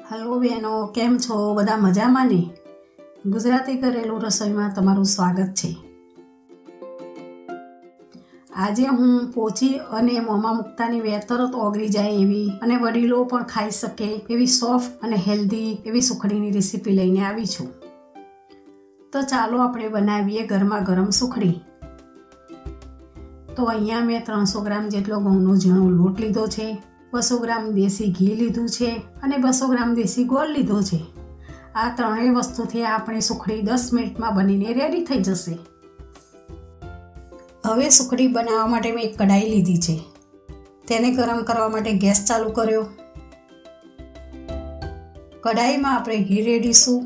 Hello बहनों, केम छो? बधा मजामां ने? गुजराती घरेलू रसोईमां तमारुं स्वागत छे। आजे हूँ पोची अने मोंमां मूकतानी वेर तरत ओगળી जाए एवी अने वडीलो पण खाई सके एवी सॉफ्ट अने हेल्धी एवी सुखડીની रेसिपी लईने आवी छुं। तो चालो आपणे बनावीए गरमा गरम सुखડી। तो अहींया मैं 300 ग्राम जेटलो घऊंनो झीणो लोट लीधो छे, 200 ग्राम देसी घी लीधुं छे अने 200 ग्राम देसी गोळ लीधो छे। आ त्रणेय वस्तुथी आपणी सुखડી 10 मिनिटमां बनीने रेडी थई जशे। हवे सुखડી बनाववा माटे मैं एक कढ़ाई लीधी छे। तेने गरम करवा माटे गैस चालू कर्यो। कढ़ाईमां आपणे घी रेडीशुं।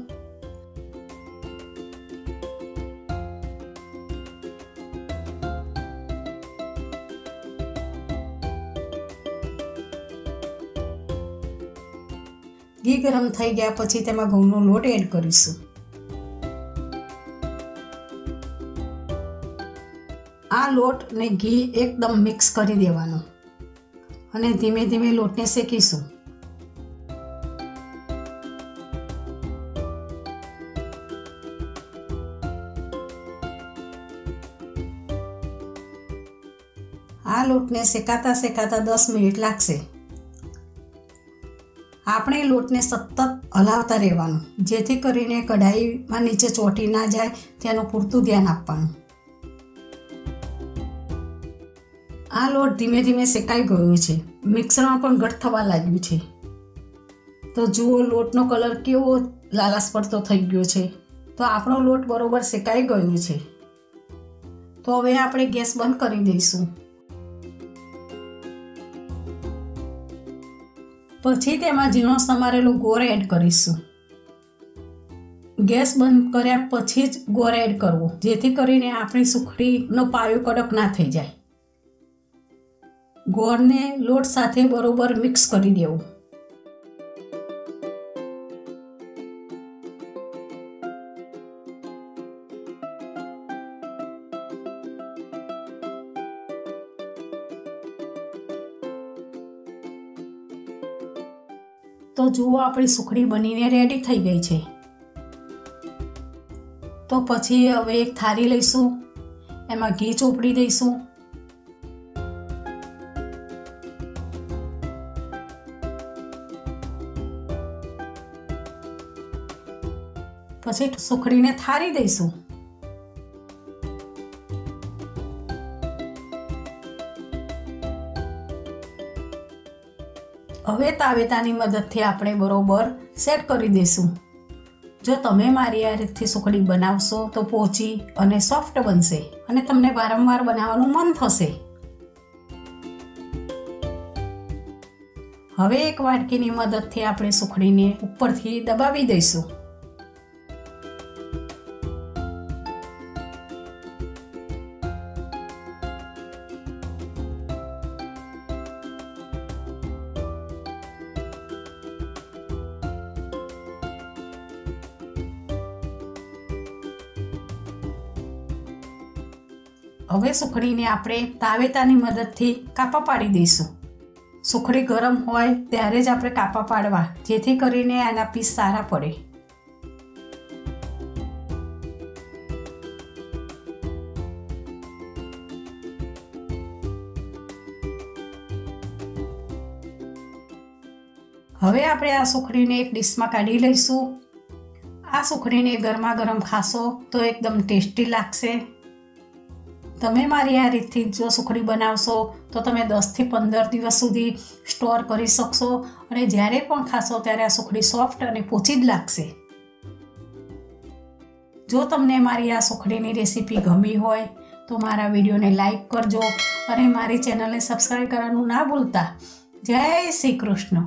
घी गरम थई गया पछी तेमां घऊंनो लोट एड करीशुं। आ लोट ने घी एकदम मिक्स करी देवानो अने धीमे धीमे लोट ने शेकीशुं। आ लोट ने शेकाता शेकाता 10 मिनिट लागशे। आपणे लोटने सतत हलावता रहेवानुं जेथी करीने कढ़ाईमां नीचे ચોટી ना जाए तेनुं पूरतुं ध्यान आपवानुं। आ लोट धीमे धीमे शेकाई गयो छे, मिक्सरण पण घट थवा लाग्युं छे। तो जुओ लोटनो कलर केवो लालाश पड़तो थई गयो छे। तो आपणो लोट बरोबर शेकाई गयो छे। तो हवे आपणे गैस बंध करी दईशुं। पछी तेमां झीणो समारेलो गोळ एड करीशुं। गैस बंध कर्या पछी ज गोळ एड करवो जेथी करीने आपणी सुखડીनो पायो कड़क ना थई जाय। गोळने लोट साथे बरोबर मिक्स करी देवो। तो जुओ आपणी सुखડી बनीने रेडी थई गई छे। तो पछी हवे एक थारी लईशुं, एमां घी ચોપડી दईशुं। पछी सुखડીने थारी दईशुं। हवे तावेतानी मददथी आपणे बरोबर सेट करी देशुं। जो तमे मारी आ रीतथी सुखડી बनावशो तो पोची अने सॉफ्ट बनशे अने तमने वारंवार बनाववानुं मन थशे। हवे एक वाटकीनी मददथी आपणे सुखડીने उपरथी दबावी दईशुं। हवे सुखડીने आपणे तावेतानी मददथी कापा पाडी दईशुं। सुखડી गरम होय त्यारे ज आपणे कापा पाडवा जेथी करीने आना पीस सारा पड़े। हवे आपणे आ सुखડીने एक डिशमां काढी लईशुं। आ सुखડીने गरमा गरम खाशो तो एकदम टेस्टी लागशे। तमे मारी आ रीतथी जो सुखડી बनावशो तो तमे 10 થી 15 દિવસ सुधी स्टोर करी शकशो अने ज्यारे पण खाशो त्यारे आ सुखડી सॉफ्ट अने पोची ज लागशे। जो तमने मारी आ सुखડીनी रेसिपी गमी होय तो मारा विडियोने लाइक करजो अने मारी चेनलने सब्सक्राइब करवानुं ना भूलता। जय श्री कृष्ण।